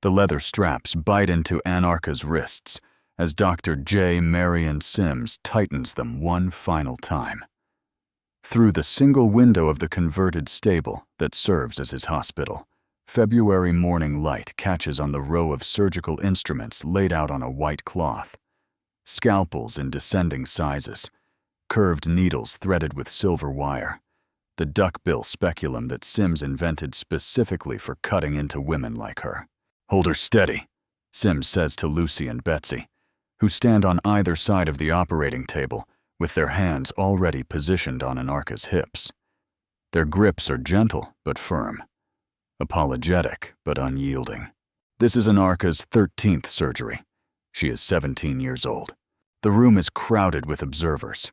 The leather straps bite into Anarcha's wrists as Dr. J. Marion Sims tightens them one final time. Through the single window of the converted stable that serves as his hospital, February morning light catches on the row of surgical instruments laid out on a white cloth. Scalpels in descending sizes, curved needles threaded with silver wire, the duckbill speculum that Sims invented specifically for cutting into women like her. "Hold her steady," Sims says to Lucy and Betsy, who stand on either side of the operating table with their hands already positioned on Anarcha's hips. Their grips are gentle but firm, apologetic but unyielding. This is Anarcha's 13th surgery. She is 17 years old. The room is crowded with observers,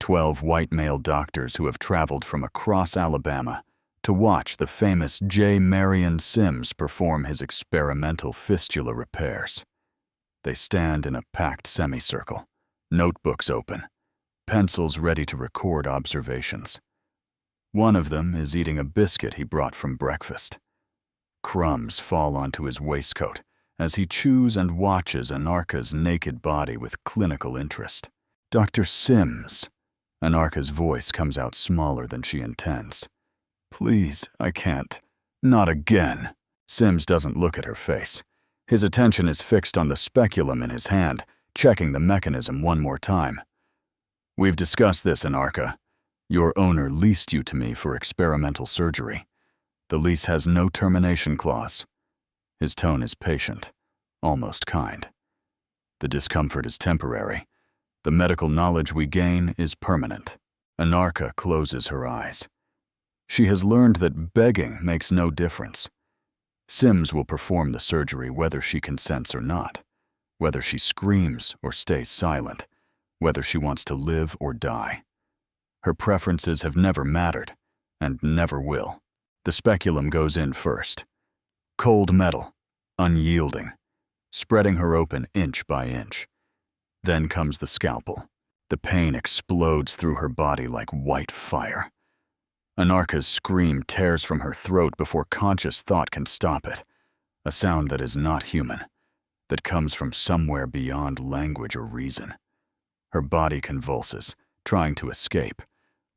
12 white male doctors who have traveled from across Alabama to watch the famous J. Marion Sims perform his experimental fistula repairs. They stand in a packed semicircle, notebooks open, pencils ready to record observations. One of them is eating a biscuit he brought from breakfast. Crumbs fall onto his waistcoat as he chews and watches Anarcha's naked body with clinical interest. "Dr. Sims," Anarcha's voice comes out smaller than she intends. "Please, I can't. Not again." Sims doesn't look at her face. His attention is fixed on the speculum in his hand, checking the mechanism one more time. "We've discussed this, Anarcha. Your owner leased you to me for experimental surgery. The lease has no termination clause." His tone is patient, almost kind. "The discomfort is temporary. The medical knowledge we gain is permanent." Anarcha closes her eyes. She has learned that begging makes no difference. Sims will perform the surgery whether she consents or not, whether she screams or stays silent, whether she wants to live or die. Her preferences have never mattered, and never will. The speculum goes in first. Cold metal, unyielding, spreading her open inch by inch. Then comes the scalpel. The pain explodes through her body like white fire. Anarcha's scream tears from her throat before conscious thought can stop it, a sound that is not human, that comes from somewhere beyond language or reason. Her body convulses, trying to escape,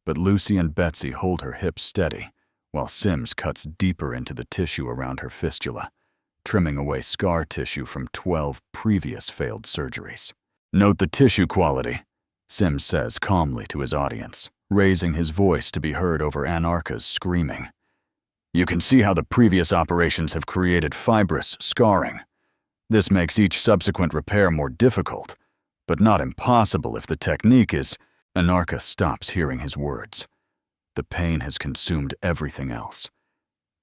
but Lucy and Betsy hold her hips steady, while Sims cuts deeper into the tissue around her fistula, trimming away scar tissue from 12 previous failed surgeries. "Note the tissue quality," Sims says calmly to his audience, raising his voice to be heard over Anarcha's screaming. "You can see how the previous operations have created fibrous scarring. This makes each subsequent repair more difficult, but not impossible if the technique is—" Anarcha stops hearing his words. The pain has consumed everything else.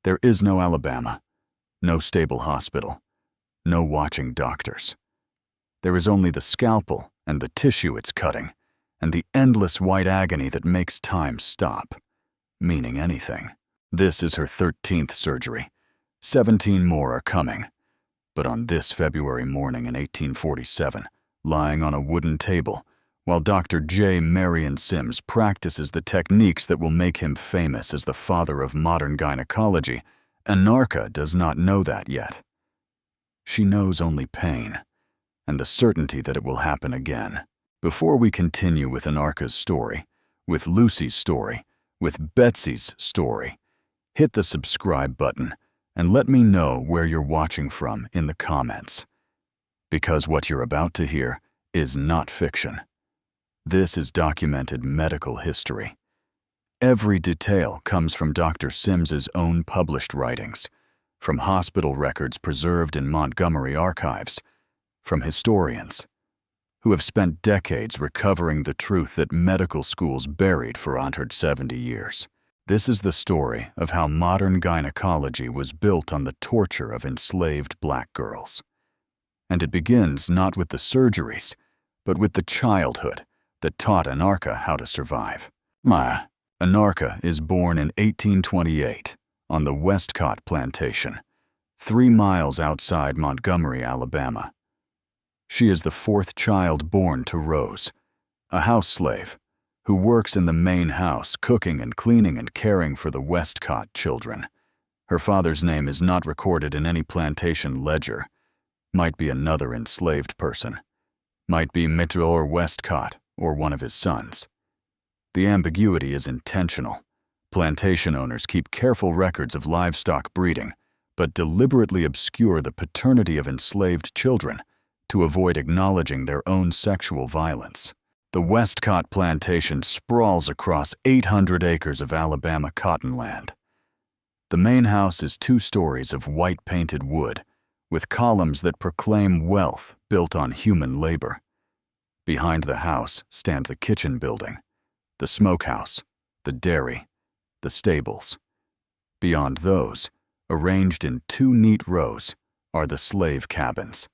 There is no Alabama, no stable hospital, no watching doctors. There is only the scalpel and the tissue it's cutting, and the endless white agony that makes time stop, meaning anything. This is her 13th surgery. 17 more are coming. But on this February morning in 1847, lying on a wooden table, while Dr. J. Marion Sims practices the techniques that will make him famous as the father of modern gynecology, Anarcha does not know that yet. She knows only pain, and the certainty that it will happen again. Before we continue with Anarcha's story, with Lucy's story, with Betsy's story, hit the subscribe button and let me know where you're watching from in the comments. Because what you're about to hear is not fiction. This is documented medical history. Every detail comes from Dr. Sims's own published writings, from hospital records preserved in Montgomery archives, from historians who have spent decades recovering the truth that medical schools buried for 170 years. This is the story of how modern gynecology was built on the torture of enslaved black girls. And it begins not with the surgeries, but with the childhood that taught Anarcha how to survive. Anarcha is born in 1828 on the Westcott plantation, 3 miles outside Montgomery, Alabama. She is the 4th child born to Rose, a house slave who works in the main house cooking and cleaning and caring for the Westcott children. Her father's name is not recorded in any plantation ledger. Might be another enslaved person. Might be Anarcha Westcott or one of his sons. The ambiguity is intentional. Plantation owners keep careful records of livestock breeding, but deliberately obscure the paternity of enslaved children to avoid acknowledging their own sexual violence. The Westcott plantation sprawls across 800 acres of Alabama cottonland. The main house is 2 stories of white-painted wood, with columns that proclaim wealth built on human labor. Behind the house stand the kitchen building, the smokehouse, the dairy, the stables. Beyond those, arranged in 2 neat rows, are the slave cabins.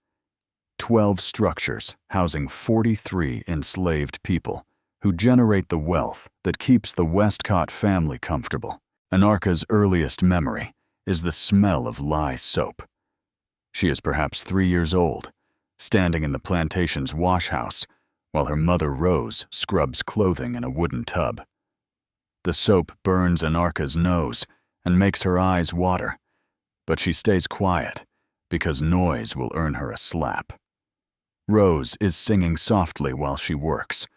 12 structures housing 43 enslaved people who generate the wealth that keeps the Westcott family comfortable. Anarcha's earliest memory is the smell of lye soap. She is perhaps 3 years old, standing in the plantation's wash house while her mother Rose scrubs clothing in a wooden tub. The soap burns Anarcha's nose and makes her eyes water, but she stays quiet because noise will earn her a slap. Rose is singing softly while she works,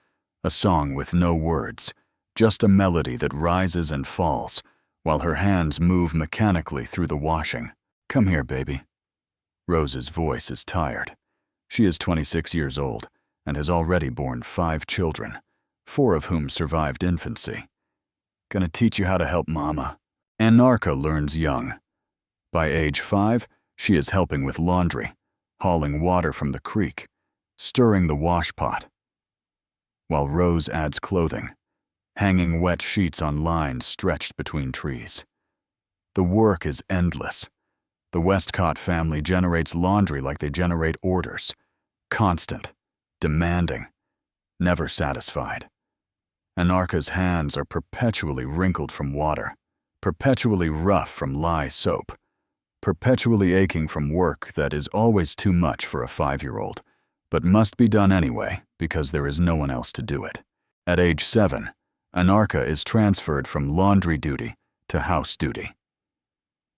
a song with no words, just a melody that rises and falls while her hands move mechanically through the washing. "Come here, baby." Rose's voice is tired. She is 26 years old and has already borne 5 children, 4 of whom survived infancy. "Gonna teach you how to help Mama." Anarcha learns young. By age 5, she is helping with laundry, hauling water from the creek, stirring the wash pot, while Rose adds clothing, hanging wet sheets on lines stretched between trees. The work is endless. The Westcott family generates laundry like they generate orders, constant, demanding, never satisfied. Anarcha's hands are perpetually wrinkled from water, perpetually rough from lye soap, perpetually aching from work that is always too much for a 5-year-old, but must be done anyway because there is no one else to do it. At age 7, Anarcha is transferred from laundry duty to house duty.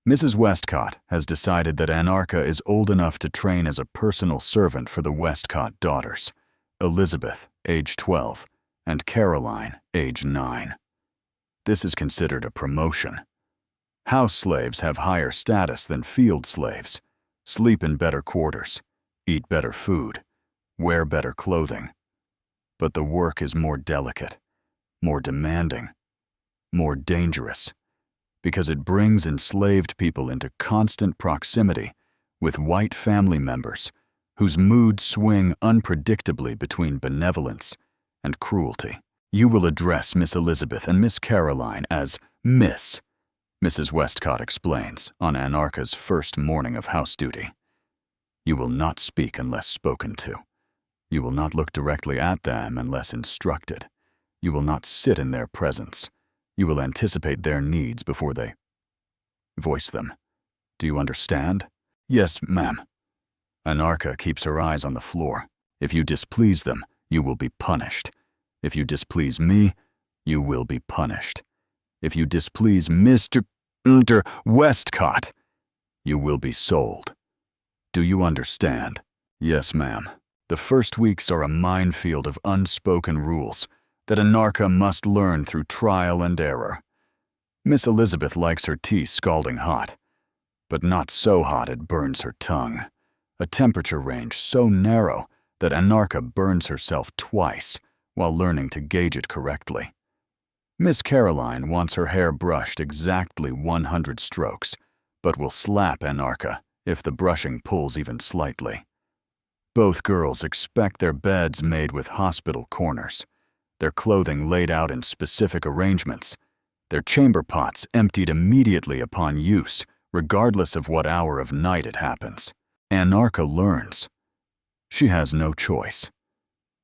Mrs. Westcott has decided that Anarcha is old enough to train as a personal servant for the Westcott daughters, Elizabeth, age 12, and Caroline, age 9. This is considered a promotion. House slaves have higher status than field slaves, sleep in better quarters, eat better food, wear better clothing. But the work is more delicate, more demanding, more dangerous, because it brings enslaved people into constant proximity with white family members whose moods swing unpredictably between benevolence and cruelty. "You will address Miss Elizabeth and Miss Caroline as Miss," Mrs. Westcott explains on Anarcha's first morning of house duty. "You will not speak unless spoken to. You will not look directly at them unless instructed. You will not sit in their presence. You will anticipate their needs before they voice them. Do you understand?" "Yes, ma'am." Anarcha keeps her eyes on the floor. "If you displease them, you will be punished. If you displease me, you will be punished. If you displease Mr. Westcott, you will be sold. Do you understand?" "Yes, ma'am." The first weeks are a minefield of unspoken rules that Anarcha must learn through trial and error. Miss Elizabeth likes her tea scalding hot, but not so hot it burns her tongue, a temperature range so narrow that Anarcha burns herself twice while learning to gauge it correctly. Miss Caroline wants her hair brushed exactly 100 strokes, but will slap Anarcha if the brushing pulls even slightly. Both girls expect their beds made with hospital corners, their clothing laid out in specific arrangements, their chamber pots emptied immediately upon use, regardless of what hour of night it happens. Anarcha learns. She has no choice.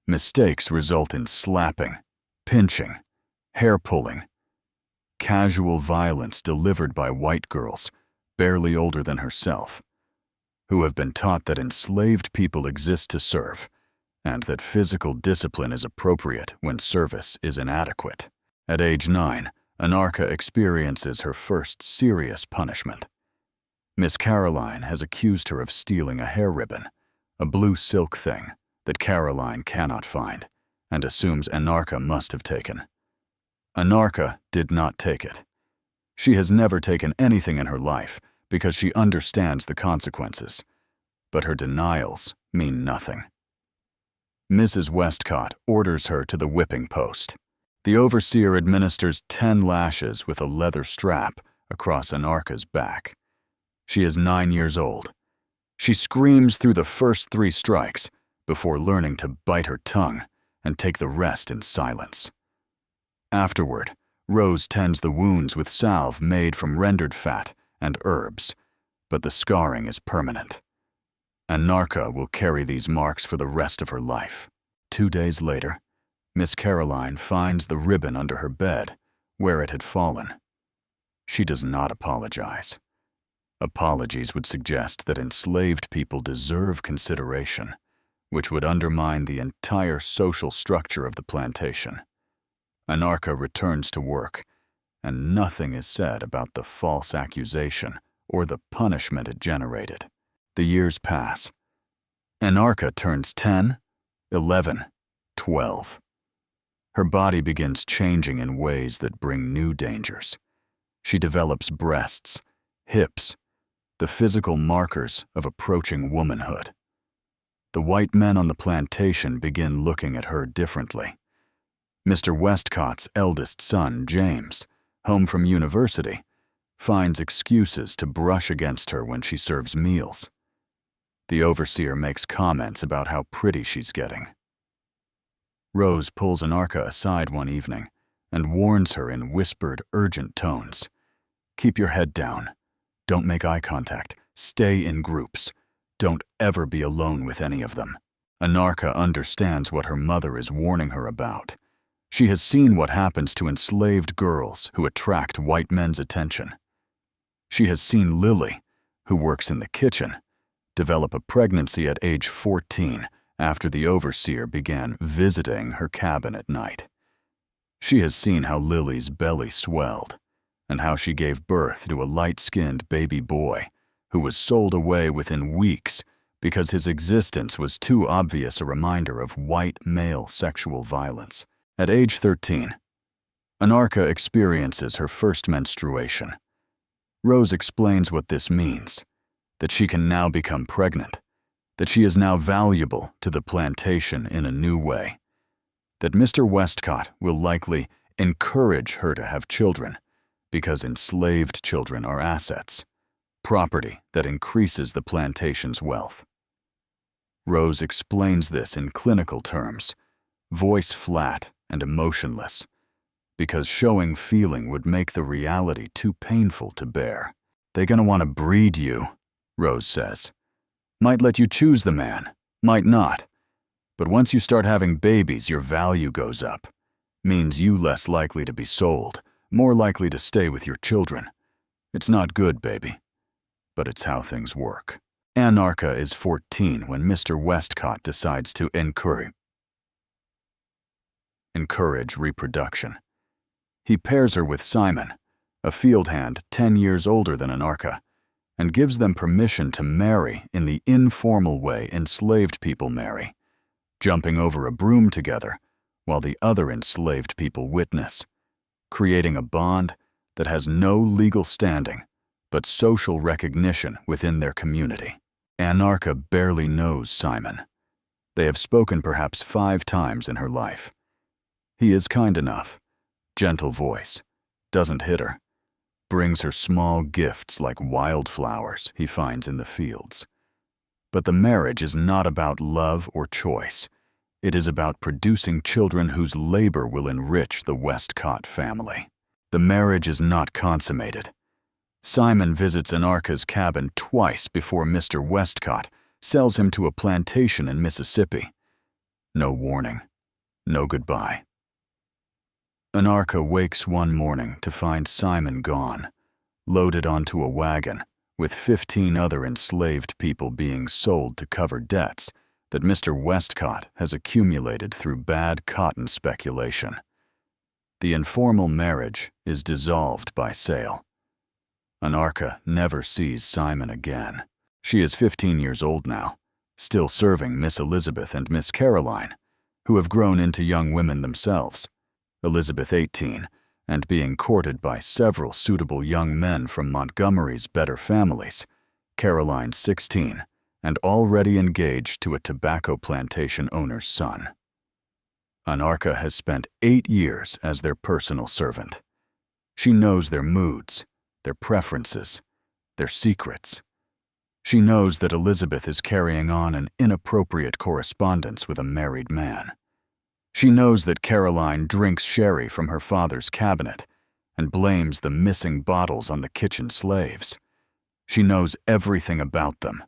Mistakes result in slapping, pinching, hair pulling, casual violence delivered by white girls, barely older than herself, who have been taught that enslaved people exist to serve, and that physical discipline is appropriate when service is inadequate. At age 9, Anarcha experiences her first serious punishment. Miss Caroline has accused her of stealing a hair ribbon, a blue silk thing that Caroline cannot find, and assumes Anarcha must have taken. Anarcha did not take it. She has never taken anything in her life because she understands the consequences, but her denials mean nothing. Mrs. Westcott orders her to the whipping post. The overseer administers 10 lashes with a leather strap across Anarcha's back. She is 9 years old. She screams through the first 3 strikes before learning to bite her tongue and take the rest in silence. Afterward, Rose tends the wounds with salve made from rendered fat and herbs, but the scarring is permanent. Anarcha will carry these marks for the rest of her life. 2 days later, Miss Caroline finds the ribbon under her bed, where it had fallen. She does not apologize. Apologies would suggest that enslaved people deserve consideration, which would undermine the entire social structure of the plantation. Anarcha returns to work, and nothing is said about the false accusation or the punishment it generated. The years pass. Anarcha turns 10, 11, 12. Her body begins changing in ways that bring new dangers. She develops breasts, hips, the physical markers of approaching womanhood. The white men on the plantation begin looking at her differently. Mr. Westcott's eldest son, James, home from university, finds excuses to brush against her when she serves meals. The overseer makes comments about how pretty she's getting. Rose pulls Anarcha aside one evening and warns her in whispered, urgent tones. Keep your head down. Don't make eye contact. Stay in groups. Don't ever be alone with any of them. Anarcha understands what her mother is warning her about. She has seen what happens to enslaved girls who attract white men's attention. She has seen Lily, who works in the kitchen, develop a pregnancy at age 14 after the overseer began visiting her cabin at night. She has seen how Lily's belly swelled and how she gave birth to a light-skinned baby boy who was sold away within weeks because his existence was too obvious a reminder of white male sexual violence. At age 13, Anarcha experiences her first menstruation. Rose explains what this means, that she can now become pregnant, that she is now valuable to the plantation in a new way, that Mr. Westcott will likely encourage her to have children because enslaved children are assets, property that increases the plantation's wealth. Rose explains this in clinical terms, voice flat and emotionless, because showing feeling would make the reality too painful to bear. They're gonna want to breed you, Rose says. Might let you choose the man, might not. But once you start having babies, your value goes up. Means you less likely to be sold, more likely to stay with your children. It's not good, baby. But it's how things work. Anarcha is 14 when Mr. Westcott decides to encourage reproduction. He pairs her with Simon, a field hand 10 years older than Anarcha, and gives them permission to marry in the informal way enslaved people marry, jumping over a broom together while the other enslaved people witness, creating a bond that has no legal standing but social recognition within their community. Anarcha barely knows Simon. They have spoken perhaps 5 times in her life. He is kind enough, gentle voice, doesn't hit her, brings her small gifts like wildflowers he finds in the fields. But the marriage is not about love or choice. It is about producing children whose labor will enrich the Westcott family. The marriage is not consummated. Simon visits Anarcha's cabin twice before Mr. Westcott sells him to a plantation in Mississippi. No warning, no goodbye. Anarcha wakes one morning to find Simon gone, loaded onto a wagon with 15 other enslaved people being sold to cover debts that Mr. Westcott has accumulated through bad cotton speculation. The informal marriage is dissolved by sale. Anarcha never sees Simon again. She is 15 years old now, still serving Miss Elizabeth and Miss Caroline, who have grown into young women themselves. Elizabeth 18, and being courted by several suitable young men from Montgomery's better families. Caroline 16, and already engaged to a tobacco plantation owner's son. Anarcha has spent 8 years as their personal servant. She knows their moods, their preferences, their secrets. She knows that Elizabeth is carrying on an inappropriate correspondence with a married man. She knows that Caroline drinks sherry from her father's cabinet and blames the missing bottles on the kitchen slaves. She knows everything about them,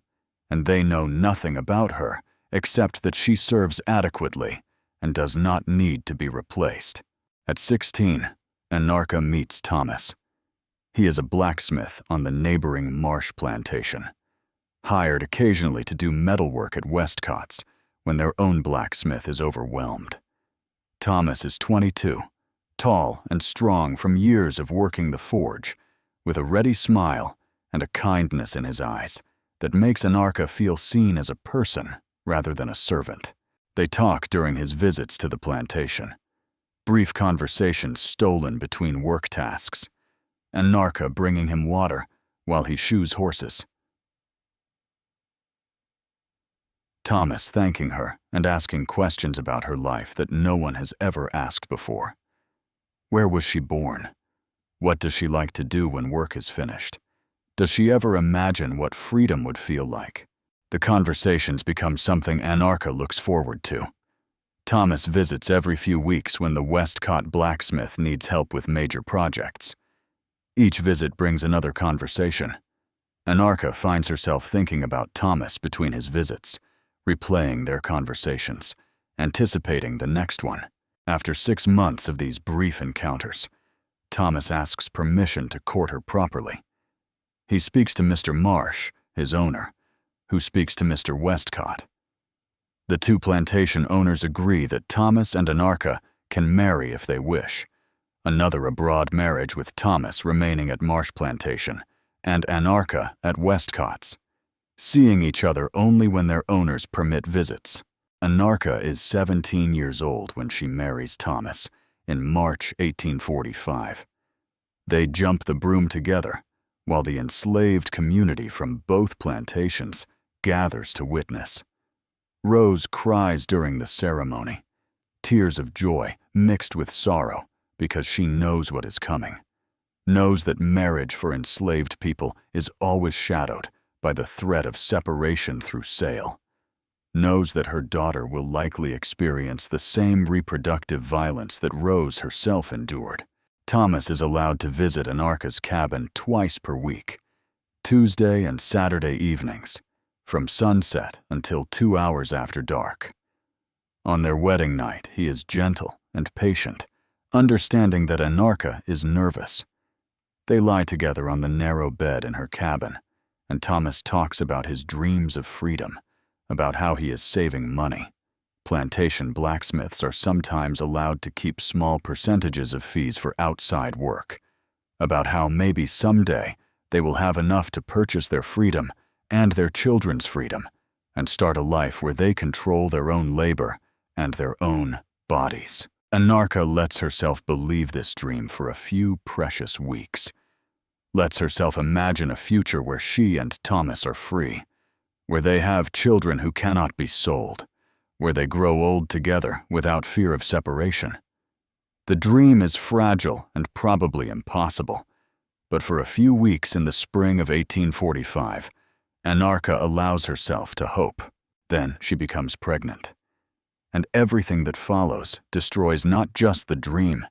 and they know nothing about her except that she serves adequately and does not need to be replaced. At 16, Anarcha meets Thomas. He is a blacksmith on the neighboring marsh plantation, hired occasionally to do metalwork at Westcott's when their own blacksmith is overwhelmed. Thomas is 22, tall and strong from years of working the forge, with a ready smile and a kindness in his eyes that makes Anarcha feel seen as a person rather than a servant. They talk during his visits to the plantation. Brief conversations stolen between work tasks. Anarcha bringing him water while he shoes horses. Thomas thanking her and asking questions about her life that no one has ever asked before. Where was she born? What does she like to do when work is finished? Does she ever imagine what freedom would feel like? The conversations become something Anarcha looks forward to. Thomas visits every few weeks when the Westcott blacksmith needs help with major projects. Each visit brings another conversation. Anarcha finds herself thinking about Thomas between his visits, replaying their conversations, anticipating the next one. After 6 months of these brief encounters, Thomas asks permission to court her properly. He speaks to Mr. Marsh, his owner, who speaks to Mr. Westcott. The two plantation owners agree that Thomas and Anarcha can marry if they wish, another abroad marriage with Thomas remaining at Marsh Plantation and Anarcha at Westcott's, seeing each other only when their owners permit visits. Anarcha is 17 years old when she marries Thomas in March 1845. They jump the broom together, while the enslaved community from both plantations gathers to witness. Rose cries during the ceremony, tears of joy mixed with sorrow because she knows what is coming, knows that marriage for enslaved people is always shadowed by the threat of separation through sale, knows that her daughter will likely experience the same reproductive violence that Rose herself endured. Thomas is allowed to visit Anarcha's cabin twice per week, Tuesday and Saturday evenings, from sunset until 2 hours after dark. On their wedding night, he is gentle and patient, understanding that Anarcha is nervous. They lie together on the narrow bed in her cabin, and Thomas talks about his dreams of freedom, about how he is saving money. Plantation blacksmiths are sometimes allowed to keep small percentages of fees for outside work, about how maybe someday they will have enough to purchase their freedom and their children's freedom and start a life where they control their own labor and their own bodies. Anarcha lets herself believe this dream for a few precious weeks, lets herself imagine a future where she and Thomas are free, where they have children who cannot be sold, where they grow old together without fear of separation. The dream is fragile and probably impossible, but for a few weeks in the spring of 1845, Anarcha allows herself to hope. Then she becomes pregnant. And everything that follows destroys not just the dream,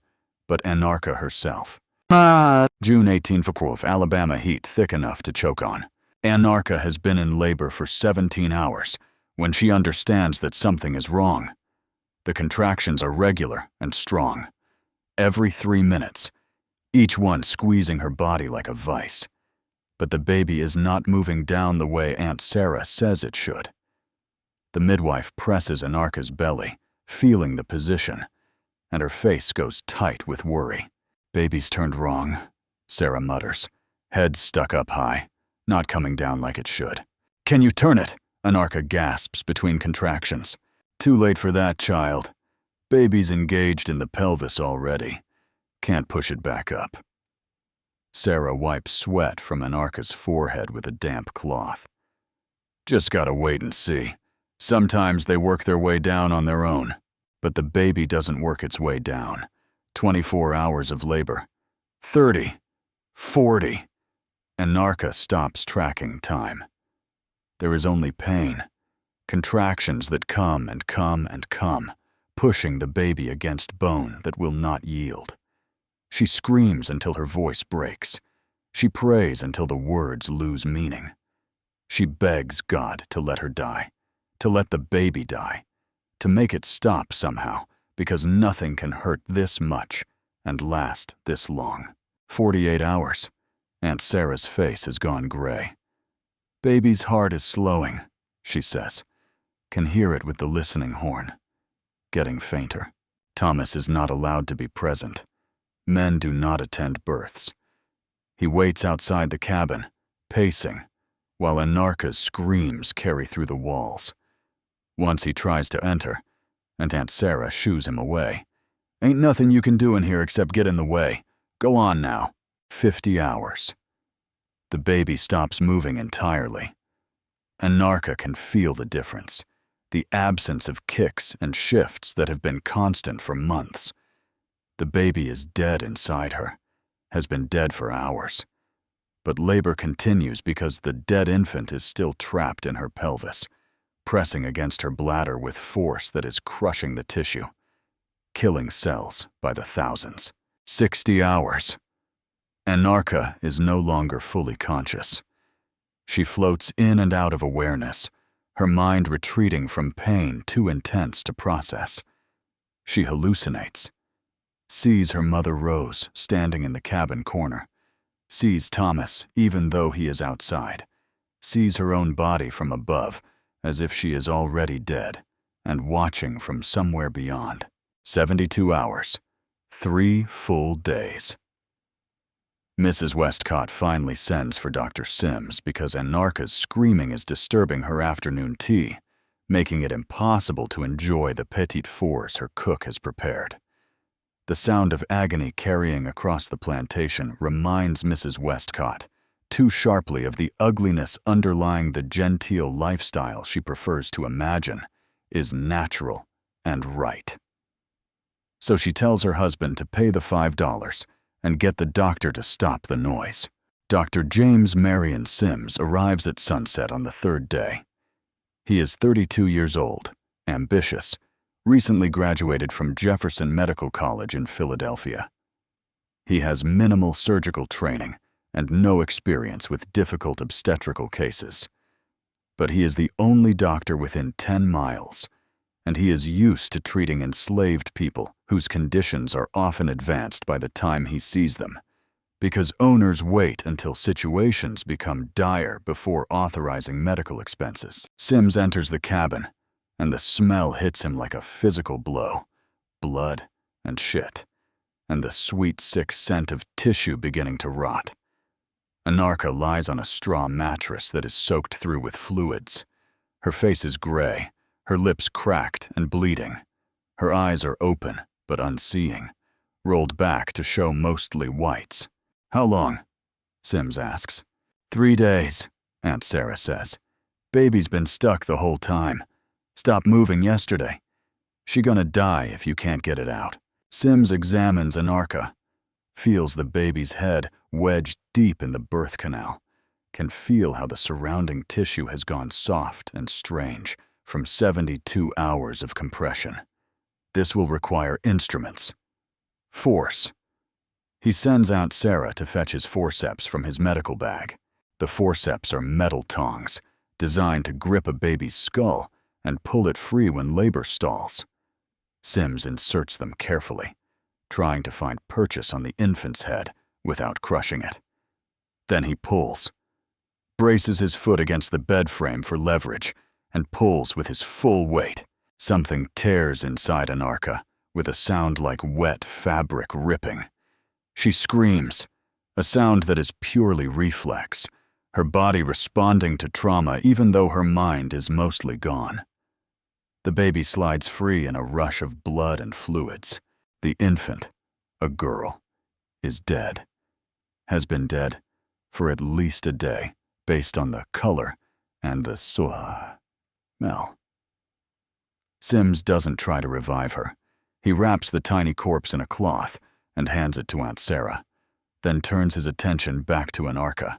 but Anarcha herself. June 1845, Alabama heat thick enough to choke on. Anarcha has been in labor for 17 hours when she understands that something is wrong. The contractions are regular and strong, every 3 minutes, each one squeezing her body like a vice. But the baby is not moving down the way Aunt Sarah says it should. The midwife presses Anarcha's belly, feeling the position, and her face goes tight with worry. "Baby's turned wrong," Sarah mutters, head stuck up high, not coming down like it should. "Can you turn it?" Anarcha gasps between contractions. "Too late for that, child. Baby's engaged in the pelvis already. Can't push it back up." Sarah wipes sweat from Anarcha's forehead with a damp cloth. "Just gotta wait and see. Sometimes they work their way down on their own, but the baby doesn't work its way down. 24 hours of labor. 30. 40. Anarcha stops tracking time. There is only pain, contractions that come and come and come, pushing the baby against bone that will not yield. She screams until her voice breaks. She prays until the words lose meaning. She begs God to let her die, to let the baby die, to make it stop somehow, because nothing can hurt this much and last this long. 48 hours. Aunt Sarah's face has gone gray. "Baby's heart is slowing," she says. Can hear it with the listening horn. Getting fainter. Thomas is not allowed to be present. Men do not attend births. He waits outside the cabin, pacing, while Anarcha's screams carry through the walls. Once he tries to enter, and Aunt Sarah shoos him away. "Ain't nothing you can do in here except get in the way. Go on now." 50 hours. The baby stops moving entirely. Anarcha can feel the difference, the absence of kicks and shifts that have been constant for months. The baby is dead inside her, has been dead for hours. But labor continues because the dead infant is still trapped in her pelvis, pressing against her bladder with force that is crushing the tissue, killing cells by the thousands. 60 hours. Anarcha is no longer fully conscious. She floats in and out of awareness, her mind retreating from pain too intense to process. She hallucinates, sees her mother Rose standing in the cabin corner, sees Thomas even though he is outside, sees her own body from above as if she is already dead and watching from somewhere beyond. 72 hours. 3 full days. Mrs. Westcott finally sends for Dr. Sims because Anarcha's screaming is disturbing her afternoon tea, making it impossible to enjoy the petit fours her cook has prepared. The sound of agony carrying across the plantation reminds Mrs. Westcott too sharply of the ugliness underlying the genteel lifestyle she prefers to imagine is natural and right. So she tells her husband to pay the $5 and get the doctor to stop the noise. Dr. James Marion Sims arrives at sunset on the 3rd day. He is 32 years old, ambitious, recently graduated from Jefferson Medical College in Philadelphia. He has minimal surgical training and no experience with difficult obstetrical cases. But he is the only doctor within 10 miles, and he is used to treating enslaved people whose conditions are often advanced by the time he sees them, because owners wait until situations become dire before authorizing medical expenses. Sims enters the cabin, and the smell hits him like a physical blow, blood and shit, and the sweet, sick scent of tissue beginning to rot. Anarcha lies on a straw mattress that is soaked through with fluids. Her face is gray, her lips cracked and bleeding. Her eyes are open but unseeing, rolled back to show mostly whites. "How long?" Sims asks. 3 days, Aunt Sarah says. "Baby's been stuck the whole time. Stopped moving yesterday. She gonna die if you can't get it out." Sims examines Anarcha, feels the baby's head wedged deep in the birth canal, can feel how the surrounding tissue has gone soft and strange from 72 hours of compression. This will require instruments. Force. He sends Aunt Sarah to fetch his forceps from his medical bag. The forceps are metal tongs, designed to grip a baby's skull and pull it free when labor stalls. Sims inserts them carefully, trying to find purchase on the infant's head without crushing it. Then he pulls, braces his foot against the bed frame for leverage, and pulls with his full weight. Something tears inside Anarcha with a sound like wet fabric ripping. She screams, a sound that is purely reflex, her body responding to trauma even though her mind is mostly gone. The baby slides free in a rush of blood and fluids. The infant, a girl, is dead. Has been dead for at least a day, based on the color and the smell. Sims doesn't try to revive her. He wraps the tiny corpse in a cloth and hands it to Aunt Sarah, then turns his attention back to Anarcha,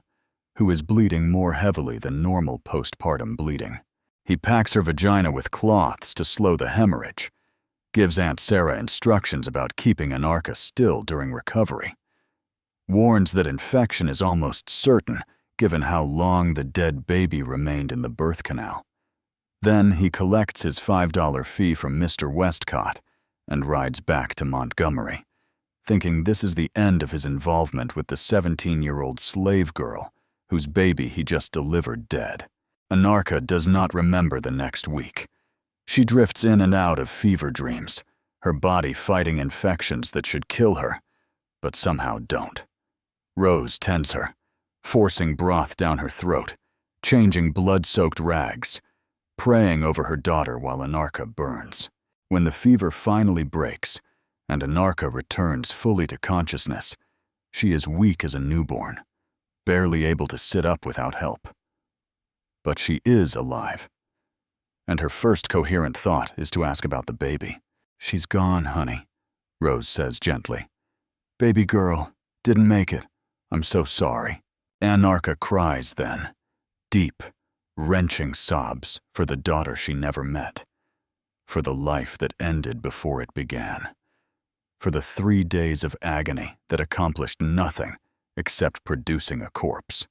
who is bleeding more heavily than normal postpartum bleeding. He packs her vagina with cloths to slow the hemorrhage, gives Aunt Sarah instructions about keeping Anarcha still during recovery, warns that infection is almost certain given how long the dead baby remained in the birth canal. Then he collects his $5 fee from Mr. Westcott and rides back to Montgomery, thinking this is the end of his involvement with the 17-year-old slave girl whose baby he just delivered dead. Anarcha does not remember the next week. She drifts in and out of fever dreams, her body fighting infections that should kill her, but somehow don't. Rose tends her, forcing broth down her throat, changing blood-soaked rags, praying over her daughter while Anarcha burns. When the fever finally breaks and Anarcha returns fully to consciousness, she is weak as a newborn, barely able to sit up without help. But she is alive, and her first coherent thought is to ask about the baby. "She's gone, honey," Rose says gently. "Baby girl, didn't make it. I'm so sorry." Anarcha cries then, deep, wrenching sobs for the daughter she never met, for the life that ended before it began, for the 3 days of agony that accomplished nothing except producing a corpse.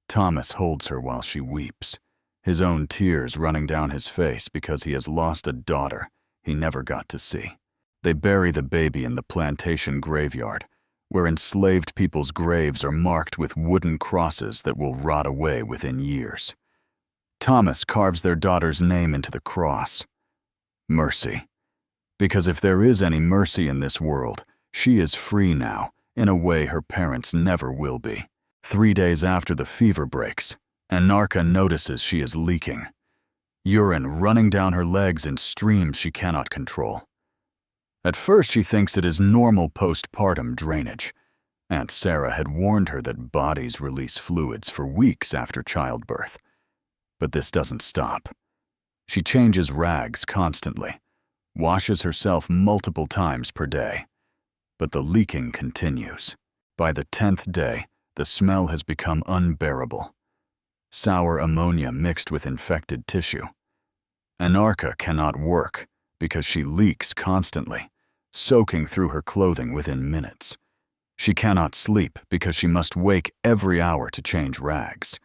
Thomas holds her while she weeps, his own tears running down his face because he has lost a daughter he never got to see. They bury the baby in the plantation graveyard, where enslaved people's graves are marked with wooden crosses that will rot away within years. Thomas carves their daughter's name into the cross. Mercy. Because if there is any mercy in this world, she is free now, in a way her parents never will be. 3 days after the fever breaks, Anarcha notices she is leaking, urine running down her legs in streams she cannot control. At first she thinks it is normal postpartum drainage. Aunt Sarah had warned her that bodies release fluids for weeks after childbirth. But this doesn't stop. She changes rags constantly, washes herself multiple times per day. But the leaking continues. By the 10th day, the smell has become unbearable. Sour ammonia mixed with infected tissue. Anarcha cannot work because she leaks constantly, soaking through her clothing within minutes. She cannot sleep because she must wake every hour to change rags.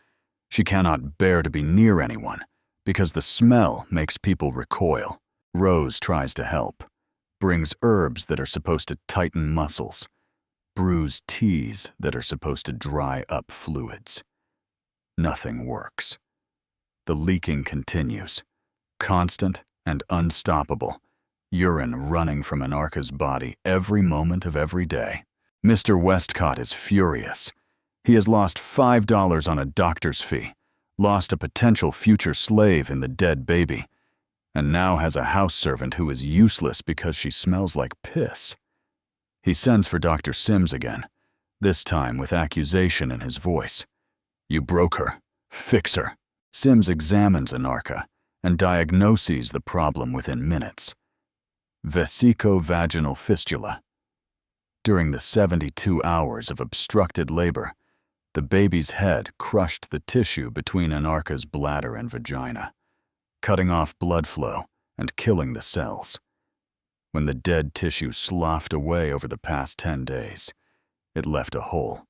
She cannot bear to be near anyone because the smell makes people recoil. Rose tries to help, brings herbs that are supposed to tighten muscles, brews teas that are supposed to dry up fluids. Nothing works. The leaking continues, constant and unstoppable, urine running from Anarcha's body every moment of every day. Mr. Westcott is furious. He has lost $5 on a doctor's fee, lost a potential future slave in the dead baby, and now has a house servant who is useless because she smells like piss. He sends for Dr. Sims again, this time with accusation in his voice. "You broke her. Fix her." Sims examines Anarcha and diagnoses the problem within minutes. Vesico-vaginal fistula. During the 72 hours of obstructed labor, the baby's head crushed the tissue between Anarcha's bladder and vagina, cutting off blood flow and killing the cells. When the dead tissue sloughed away over the past 10 days, it left a hole.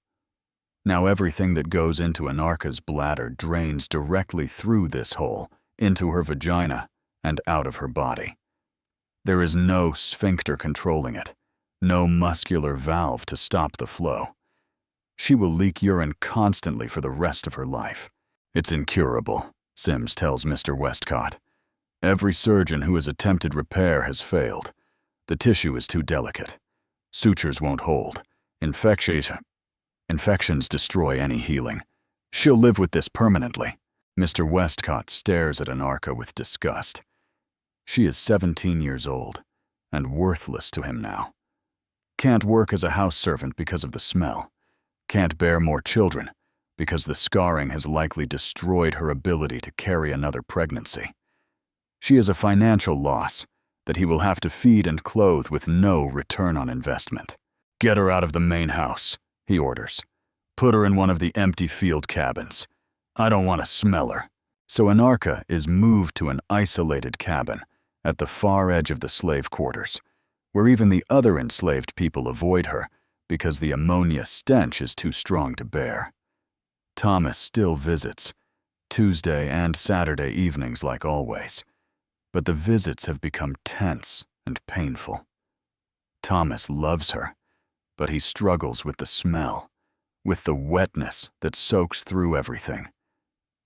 Now everything that goes into Anarcha's bladder drains directly through this hole, into her vagina, and out of her body. There is no sphincter controlling it, no muscular valve to stop the flow. She will leak urine constantly for the rest of her life. "It's incurable," Sims tells Mr. Westcott. "Every surgeon who has attempted repair has failed. The tissue is too delicate. Sutures won't hold. Infections destroy any healing. She'll live with this permanently. Mr. Westcott stares at Anarcha with disgust. She is 17 years old and worthless to him now. Can't work as a house servant because of the smell. Can't bear more children because the scarring has likely destroyed her ability to carry another pregnancy. She is a financial loss that he will have to feed and clothe with no return on investment. Get her out of the main house, he orders. Put her in one of the empty field cabins. I don't want to smell her. So Anarcha is moved to an isolated cabin at the far edge of the slave quarters, where even the other enslaved people avoid her because the ammonia stench is too strong to bear. Thomas still visits, Tuesday and Saturday evenings like always, but the visits have become tense and painful. Thomas loves her, but he struggles with the smell, with the wetness that soaks through everything,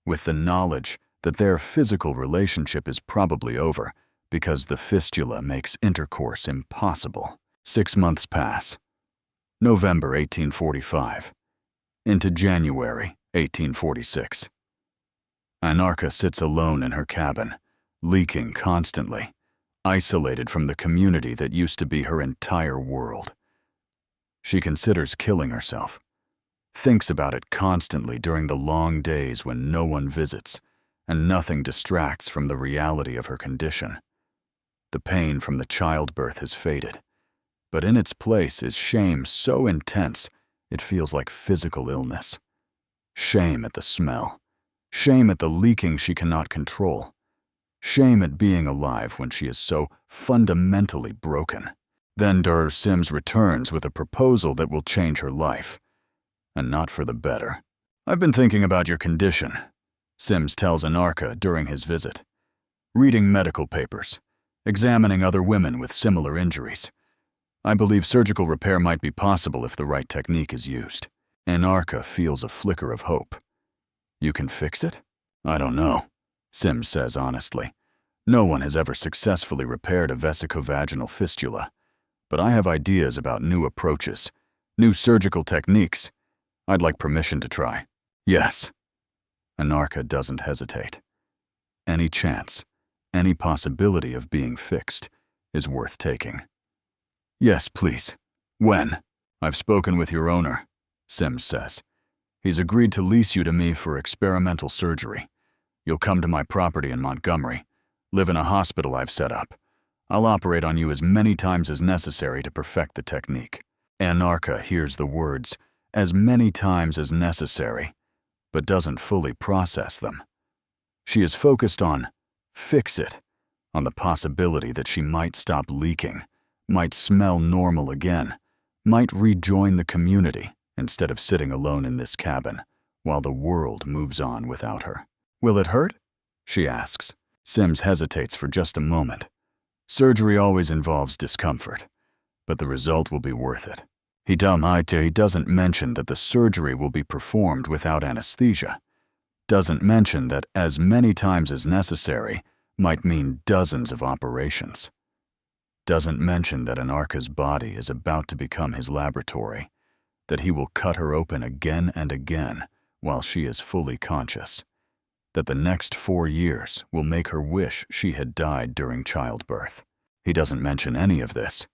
with the knowledge that their physical relationship is probably over because the fistula makes intercourse impossible. 6 months pass. November 1845. Into January 1846. Anarcha sits alone in her cabin, leaking constantly, isolated from the community that used to be her entire world. She considers killing herself, thinks about it constantly during the long days when no one visits and nothing distracts from the reality of her condition. The pain from the childbirth has faded, but in its place is shame so intense it feels like physical illness. Shame at the smell, shame at the leaking she cannot control, shame at being alive when she is so fundamentally broken. Then Dr. Sims returns with a proposal that will change her life, and not for the better. I've been thinking about your condition, Sims tells Anarcha during his visit. Reading medical papers, examining other women with similar injuries. I believe surgical repair might be possible if the right technique is used. Anarcha feels a flicker of hope. You can fix it? I don't know, Sims says honestly. No one has ever successfully repaired a vesicovaginal fistula, but I have ideas about new approaches, new surgical techniques. I'd like permission to try. Yes. Anarcha doesn't hesitate. Any chance, any possibility of being fixed is worth taking. Yes, please. When? I've spoken with your owner, Sims says. He's agreed to lease you to me for experimental surgery. You'll come to my property in Montgomery, live in a hospital I've set up. I'll operate on you as many times as necessary to perfect the technique. Anarcha hears the words, as many times as necessary, but doesn't fully process them. She is focused on fix it, on the possibility that she might stop leaking, might smell normal again, might rejoin the community instead of sitting alone in this cabin while the world moves on without her. Will it hurt? She asks. Sims hesitates for just a moment. Surgery always involves discomfort, but the result will be worth it. He doesn't mention that the surgery will be performed without anesthesia. Doesn't mention that as many times as necessary might mean dozens of operations. Doesn't mention that Anarcha's body is about to become his laboratory, that he will cut her open again and again while she is fully conscious, that the next 4 years will make her wish she had died during childbirth. He doesn't mention any of this.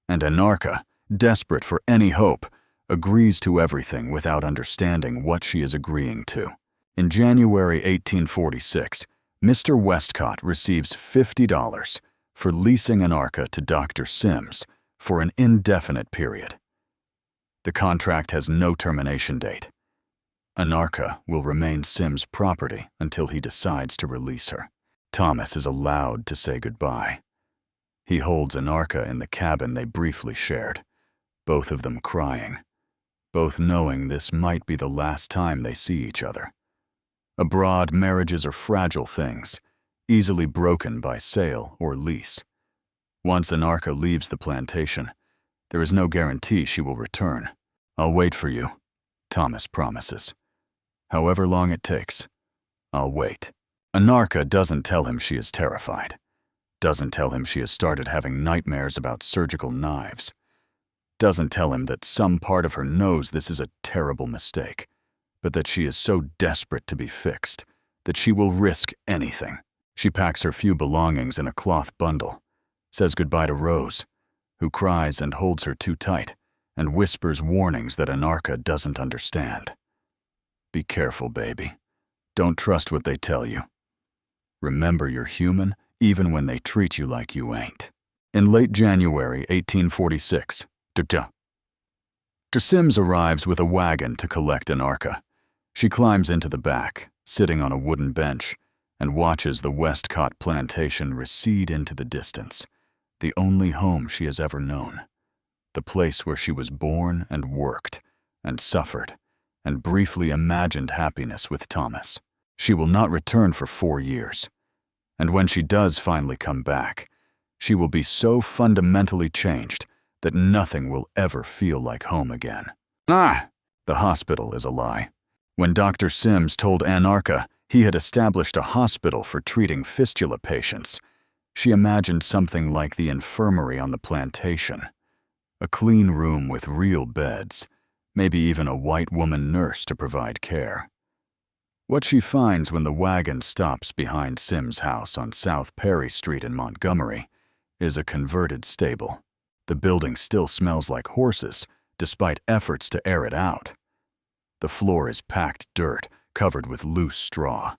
And Anarcha, desperate for any hope, agrees to everything without understanding what she is agreeing to. In January 1846, Mr. Westcott receives $50 for leasing Anarcha to Dr. Sims for an indefinite period. The contract has no termination date. Anarcha will remain Sims' property until he decides to release her. Thomas is allowed to say goodbye. He holds Anarcha in the cabin they briefly shared, both of them crying, both knowing this might be the last time they see each other. Abroad, marriages are fragile things, easily broken by sale or lease. Once Anarcha leaves the plantation, there is no guarantee she will return. I'll wait for you, Thomas promises. However long it takes, I'll wait. Anarcha doesn't tell him she is terrified. Doesn't tell him she has started having nightmares about surgical knives. Doesn't tell him that some part of her knows this is a terrible mistake, but that she is so desperate to be fixed that she will risk anything. She packs her few belongings in a cloth bundle, says goodbye to Rose, who cries and holds her too tight, and whispers warnings that Anarcha doesn't understand. Be careful, baby. Don't trust what they tell you. Remember you're human even when they treat you like you ain't. In late January 1846, Dr. Sims arrives with a wagon to collect Anarcha. She climbs into the back, sitting on a wooden bench, and watches the Westcott plantation recede into the distance, the only home she has ever known, the place where she was born and worked and suffered and briefly imagined happiness with Thomas. She will not return for 4 years, and when she does finally come back, she will be so fundamentally changed that nothing will ever feel like home again. The hospital is a lie. When Dr. Sims told Anarcha he had established a hospital for treating fistula patients, she imagined something like the infirmary on the plantation. A clean room with real beds, maybe even a white woman nurse to provide care. What she finds when the wagon stops behind Sims' house on South Perry Street in Montgomery is a converted stable. The building still smells like horses, despite efforts to air it out. The floor is packed dirt, covered with loose straw.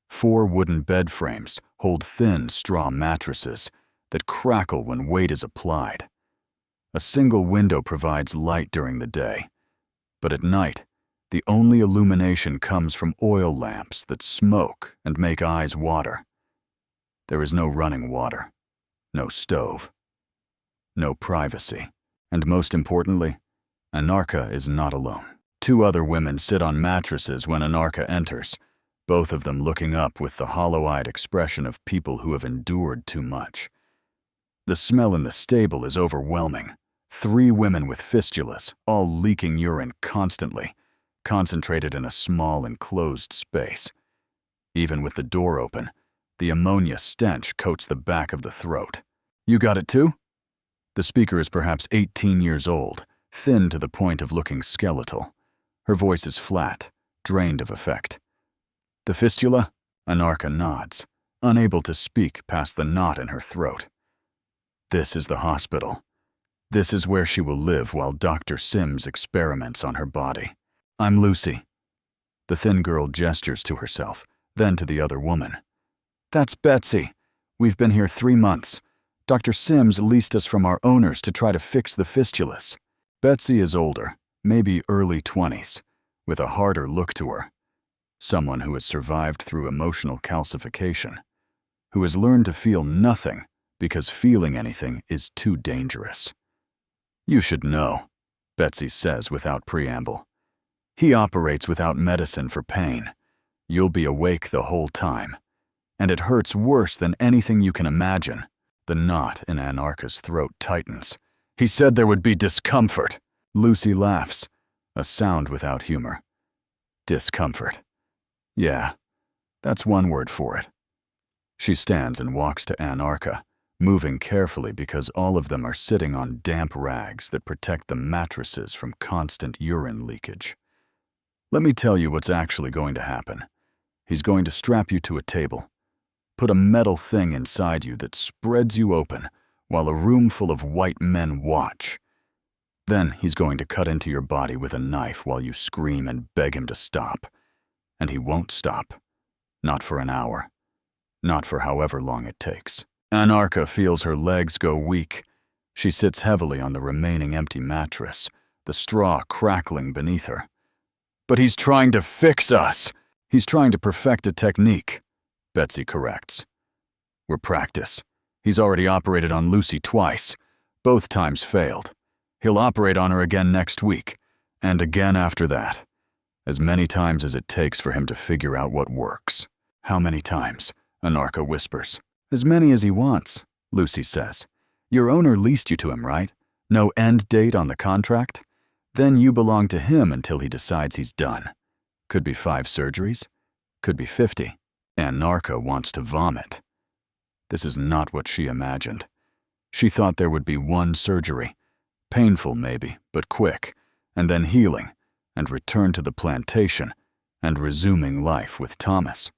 4 wooden bed frames hold thin straw mattresses that crackle when weight is applied. A single window provides light during the day, but at night, the only illumination comes from oil lamps that smoke and make eyes water. There is no running water, no stove, no privacy, and most importantly, Anarcha is not alone. 2 other women sit on mattresses when Anarcha enters, both of them looking up with the hollow-eyed expression of people who have endured too much. The smell in the stable is overwhelming. 3 women with fistulas, all leaking urine constantly, concentrated in a small enclosed space. Even with the door open, the ammonia stench coats the back of the throat. You got it too? The speaker is perhaps 18 years old, thin to the point of looking skeletal. Her voice is flat, drained of effect. The fistula? Anarcha nods, unable to speak past the knot in her throat. This is the hospital. This is where she will live while Dr. Sims experiments on her body. I'm Lucy. The thin girl gestures to herself, then to the other woman. That's Betsy. We've been here 3 months. Dr. Sims leased us from our owners to try to fix the fistulas. Betsy is older, maybe early 20s, with a harder look to her. Someone who has survived through emotional calcification, who has learned to feel nothing because feeling anything is too dangerous. You should know, Betsy says without preamble. He operates without medicine for pain. You'll be awake the whole time. And it hurts worse than anything you can imagine. The knot in Anarcha's throat tightens. He said there would be discomfort. Lucy laughs, a sound without humor. Discomfort. Yeah, that's one word for it. She stands and walks to Anarcha, moving carefully because all of them are sitting on damp rags that protect the mattresses from constant urine leakage. Let me tell you what's actually going to happen. He's going to strap you to a table, put a metal thing inside you that spreads you open while a room full of white men watch. Then he's going to cut into your body with a knife while you scream and beg him to stop. And he won't stop. Not for an hour. Not for however long it takes. Anarcha feels her legs go weak. She sits heavily on the remaining empty mattress, the straw crackling beneath her. But he's trying to fix us. He's trying to perfect a technique, Betsy corrects. We're practice. He's already operated on Lucy twice. Both times failed. He'll operate on her again next week, and again after that. As many times as it takes for him to figure out what works. How many times? Anarcha whispers. As many as he wants, Lucy says. Your owner leased you to him, right? No end date on the contract? Then you belong to him until he decides he's done. Could be 5 surgeries. Could be 50. Anarcha wants to vomit. This is not what she imagined. She thought there would be one surgery, painful maybe, but quick, and then healing, and return to the plantation, and resuming life with Thomas.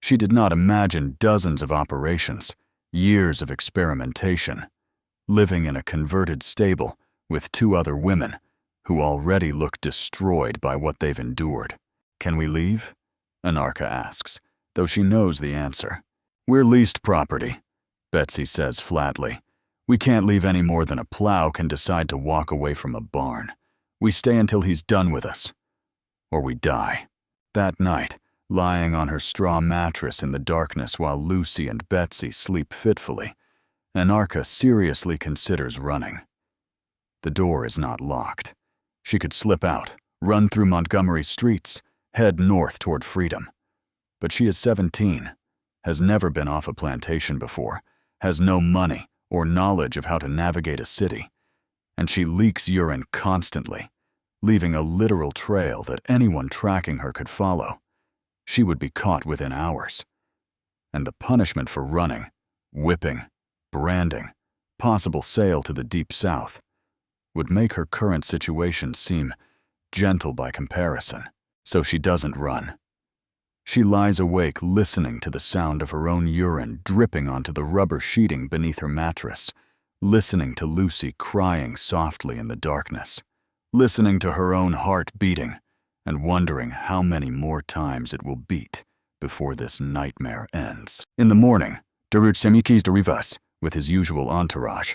She did not imagine dozens of operations, years of experimentation, living in a converted stable with 2 other women who already look destroyed by what they've endured. "Can we leave?" Anarcha asks, though she knows the answer. "We're leased property," Betsy says flatly. "We can't leave any more than a plow can decide to walk away from a barn. We stay until he's done with us. Or we die." That night, lying on her straw mattress in the darkness while Lucy and Betsy sleep fitfully, Anarcha seriously considers running. The door is not locked. She could slip out, run through Montgomery streets, head north toward freedom. But she is 17, has never been off a plantation before, has no money or knowledge of how to navigate a city, and she leaks urine constantly, leaving a literal trail that anyone tracking her could follow. She would be caught within hours. And the punishment for running, whipping, branding, possible sale to the deep south, would make her current situation seem gentle by comparison, so she doesn't run. She lies awake listening to the sound of her own urine dripping onto the rubber sheeting beneath her mattress, listening to Lucy crying softly in the darkness, listening to her own heart beating, and wondering how many more times it will beat before this nightmare ends. In the morning, Daruch Semikis Derivas, with his usual entourage,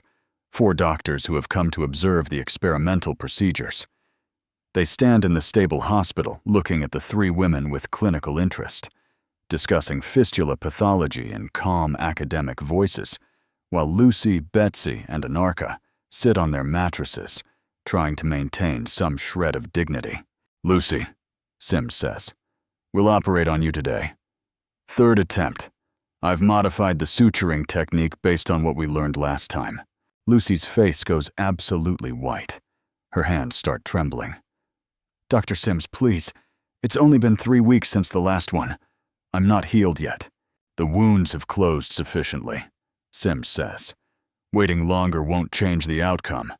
4 doctors who have come to observe the experimental procedures. They stand in the stable hospital looking at the 3 women with clinical interest, discussing fistula pathology in calm academic voices, while Lucy, Betsy, and Anarcha sit on their mattresses, trying to maintain some shred of dignity. "Lucy," Sims says, "we'll operate on you today. 3rd attempt. I've modified the suturing technique based on what we learned last time." Lucy's face goes absolutely white. Her hands start trembling. "Dr. Sims, please. It's only been 3 weeks since the last one. I'm not healed yet." "The wounds have closed sufficiently," Sims says. "Waiting longer won't change the outcome.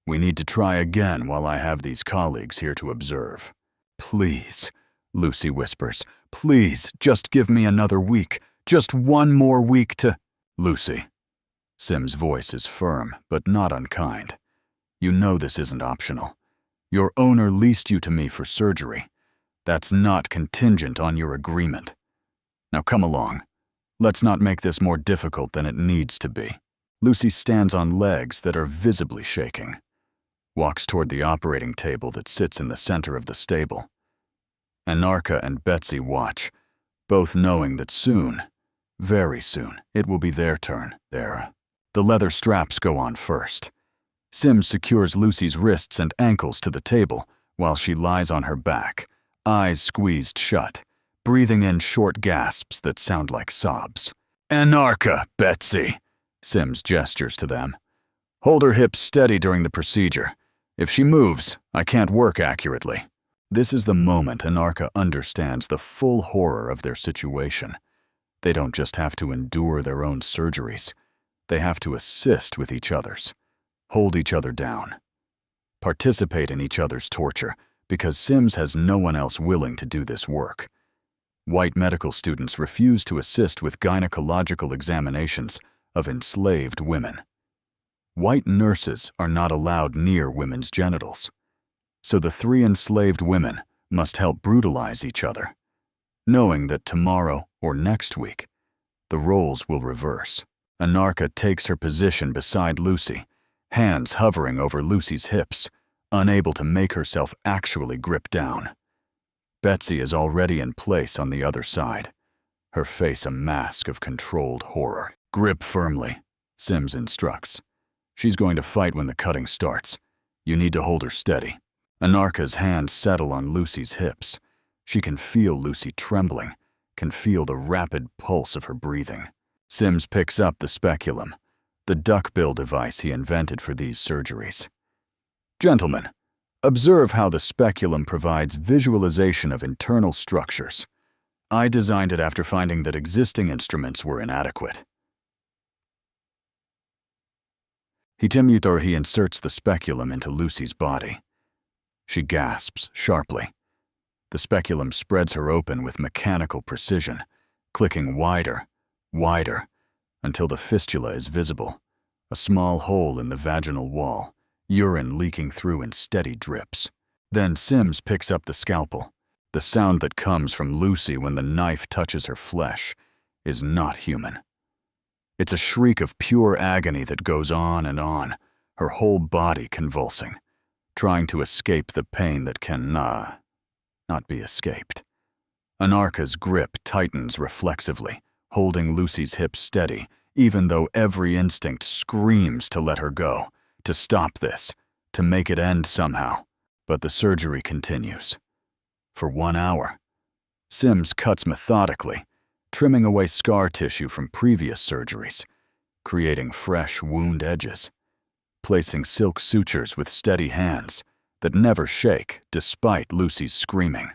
We need to try again while I have these colleagues here to observe." "Please," Lucy whispers, "please, just give me another week. Just 1 more week to—" "Lucy." Sims' voice is firm, but not unkind. "You know this isn't optional. Your owner leased you to me for surgery. That's not contingent on your agreement. Now come along. Let's not make this more difficult than it needs to be." Lucy stands on legs that are visibly shaking, walks toward the operating table that sits in the center of the stable. Anarcha and Betsy watch, both knowing that soon, very soon, it will be their turn. The leather straps go on first. Sims secures Lucy's wrists and ankles to the table while she lies on her back, eyes squeezed shut, breathing in short gasps that sound like sobs. "Anarcha, Betsy," Sims gestures to them. "Hold her hips steady during the procedure. If she moves, I can't work accurately." This is the moment Anarcha understands the full horror of their situation. They don't just have to endure their own surgeries. They have to assist with each other's, hold each other down, participate in each other's torture, because Sims has no one else willing to do this work. White medical students refuse to assist with gynecological examinations of enslaved women. White nurses are not allowed near women's genitals. So the 3 enslaved women must help brutalize each other, knowing that tomorrow or next week, the roles will reverse. Anarcha takes her position beside Lucy, hands hovering over Lucy's hips, unable to make herself actually grip down. Betsy is already in place on the other side, her face a mask of controlled horror. "Grip firmly," Sims instructs. "She's going to fight when the cutting starts. You need to hold her steady." Anarcha's hands settle on Lucy's hips. She can feel Lucy trembling, can feel the rapid pulse of her breathing. Sims picks up the speculum, the duckbill device he invented for these surgeries. "Gentlemen, observe how the speculum provides visualization of internal structures. I designed it after finding that existing instruments were inadequate. He inserts the speculum into Lucy's body. She gasps sharply. The speculum spreads her open with mechanical precision, clicking wider, wider, until the fistula is visible, a small hole in the vaginal wall, urine leaking through in steady drips. Then Sims picks up the scalpel. The sound that comes from Lucy when the knife touches her flesh is not human. It's a shriek of pure agony that goes on, her whole body convulsing, trying to escape the pain that can not be escaped. Anarcha's grip tightens reflexively, holding Lucy's hips steady, even though every instinct screams to let her go, to stop this, to make it end somehow. But the surgery continues. For 1 hour. Sims cuts methodically, trimming away scar tissue from previous surgeries, creating fresh wound edges, placing silk sutures with steady hands that never shake despite Lucy's screaming.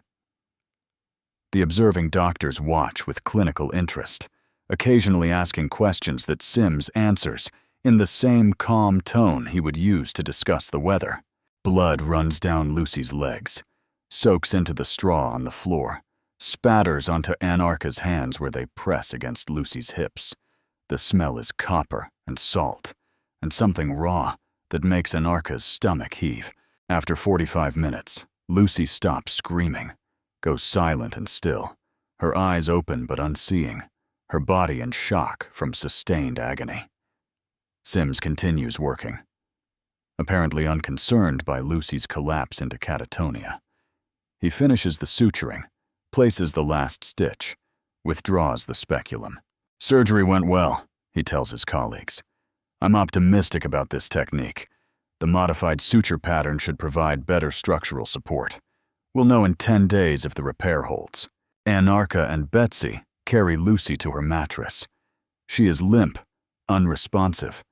The observing doctors watch with clinical interest, occasionally asking questions that Sims answers in the same calm tone he would use to discuss the weather. Blood runs down Lucy's legs, soaks into the straw on the floor, spatters onto Anarcha's hands where they press against Lucy's hips. The smell is copper and salt, and something raw that makes Anarcha's stomach heave. After 45 minutes, Lucy stops screaming, goes silent and still, her eyes open but unseeing, her body in shock from sustained agony. Sims continues working, apparently unconcerned by Lucy's collapse into catatonia. He finishes the suturing, places the last stitch, withdraws the speculum. "Surgery went well," he tells his colleagues. "I'm optimistic about this technique. The modified suture pattern should provide better structural support. We'll know in 10 days if the repair holds." Anarcha and Betsy carry Lucy to her mattress. She is limp, unresponsive,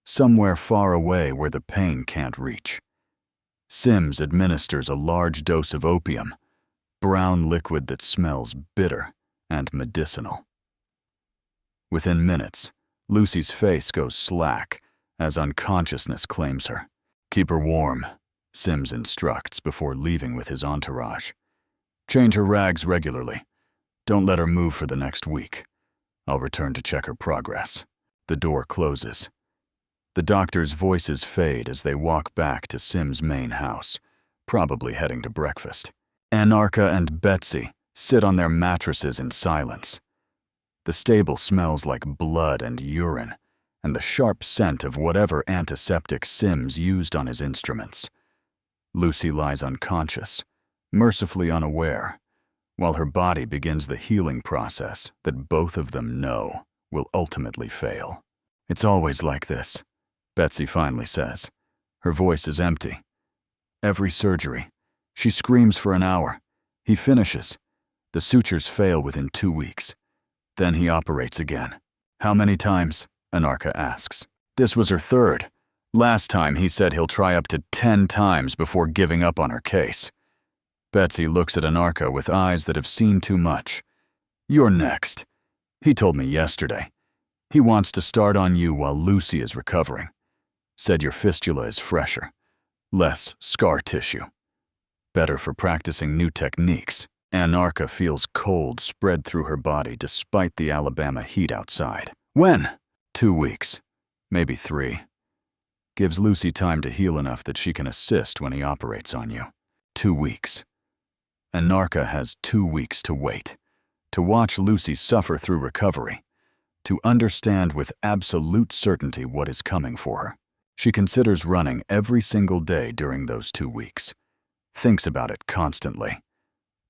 somewhere far away where the pain can't reach. Sims administers a large dose of opium, brown liquid that smells bitter and medicinal. Within minutes, Lucy's face goes slack as unconsciousness claims her. "Keep her warm," Sims instructs before leaving with his entourage. "Change her rags regularly. Don't let her move for the next week. I'll return to check her progress." The door closes. The doctors' voices fade as they walk back to Sims' main house, probably heading to breakfast. Anarcha and Betsy sit on their mattresses in silence. The stable smells like blood and urine, and the sharp scent of whatever antiseptic Sims used on his instruments. Lucy lies unconscious, mercifully unaware, while her body begins the healing process that both of them know will ultimately fail. "It's always like this," Betsy finally says. Her voice is empty. Every surgery, she screams for an hour. He finishes. The sutures fail within 2 weeks. Then he operates again. "How many times?" Anarcha asks. This was her third. Last time he said he'll try up to 10 times before giving up on her case. Betsy looks at Anarcha with eyes that have seen too much. "You're next. He told me yesterday. He wants to start on you while Lucy is recovering. Said your fistula is fresher, less scar tissue. Better for practicing new techniques." Anarcha feels cold spread through her body despite the Alabama heat outside. "When?" 2 weeks, maybe 3. Gives Lucy time to heal enough that she can assist when he operates on you. 2 weeks. Anarcha has 2 weeks to wait, to watch Lucy suffer through recovery, to understand with absolute certainty what is coming for her. She considers running every single day during those 2 weeks, thinks about it constantly,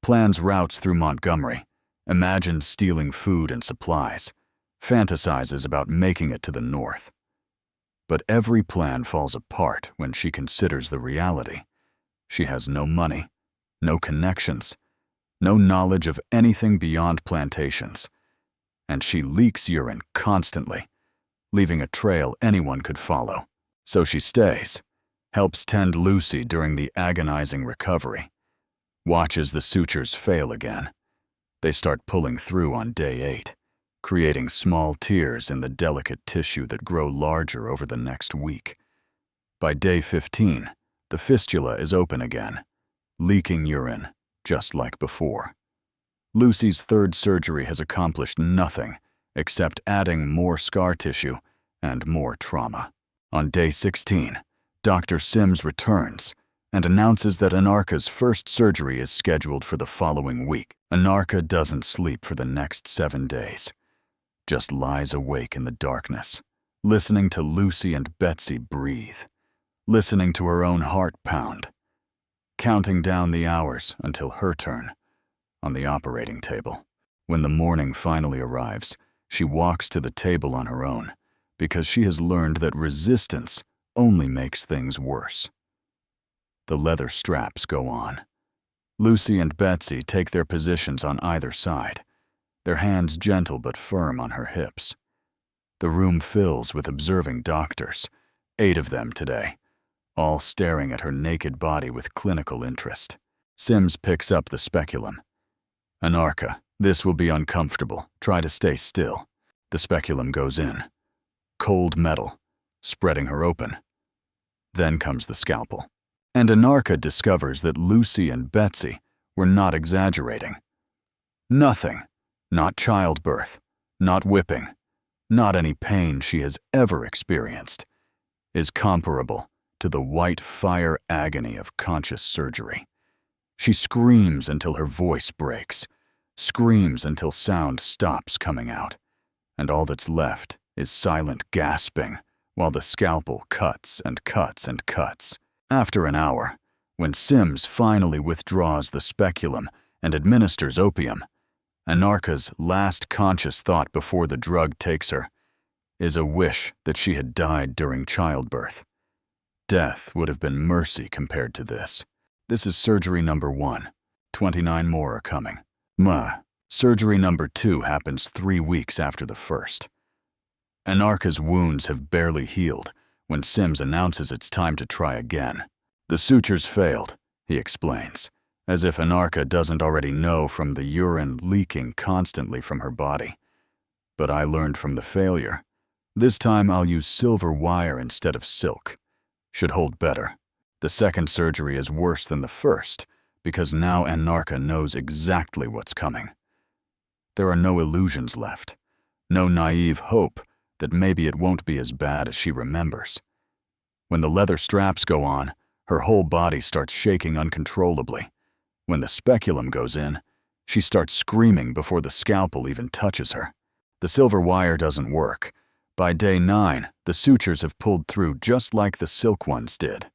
plans routes through Montgomery, imagines stealing food and supplies, fantasizes about making it to the north. But every plan falls apart when she considers the reality. She has no money, no connections, no knowledge of anything beyond plantations, and she leaks urine constantly, leaving a trail anyone could follow. So she stays, helps tend Lucy during the agonizing recovery, watches the sutures fail again. They start pulling through on day 8, creating small tears in the delicate tissue that grow larger over the next week. By day 15, the fistula is open again, leaking urine, just like before. Lucy's third surgery has accomplished nothing except adding more scar tissue and more trauma. On day 16, Dr. Sims returns and announces that Anarcha's first surgery is scheduled for the following week. Anarcha doesn't sleep for the next 7 days, just lies awake in the darkness, listening to Lucy and Betsy breathe, listening to her own heart pound, counting down the hours until her turn on the operating table. When the morning finally arrives, she walks to the table on her own because she has learned that resistance only makes things worse. The leather straps go on. Lucy and Betsy take their positions on either side, their hands gentle but firm on her hips. The room fills with observing doctors, 8 of them today, all staring at her naked body with clinical interest. Sims picks up the speculum. "Anarcha, this will be uncomfortable. Try to stay still." The speculum goes in. Cold metal, spreading her open. Then comes the scalpel. And Anarcha discovers that Lucy and Betsy were not exaggerating. Nothing, not childbirth, not whipping, not any pain she has ever experienced, is comparable to the white fire agony of conscious surgery. She screams until her voice breaks, screams until sound stops coming out, and all that's left is silent gasping while the scalpel cuts and cuts and cuts. After an hour, when Sims finally withdraws the speculum and administers opium, Anarcha's last conscious thought before the drug takes her is a wish that she had died during childbirth. Death would have been mercy compared to this. This is surgery number 1. 29 more are coming. Surgery number 2 happens 3 weeks after the first. Anarcha's wounds have barely healed when Sims announces it's time to try again. "The sutures failed," he explains, as if Anarcha doesn't already know from the urine leaking constantly from her body. "But I learned from the failure. This time I'll use silver wire instead of silk. Should hold better." The second surgery is worse than the first because now Anarcha knows exactly what's coming. There are no illusions left, no naive hope that maybe it won't be as bad as she remembers. When the leather straps go on, her whole body starts shaking uncontrollably. When the speculum goes in, she starts screaming before the scalpel even touches her. The silver wire doesn't work. By day 9, the sutures have pulled through just like the silk ones did.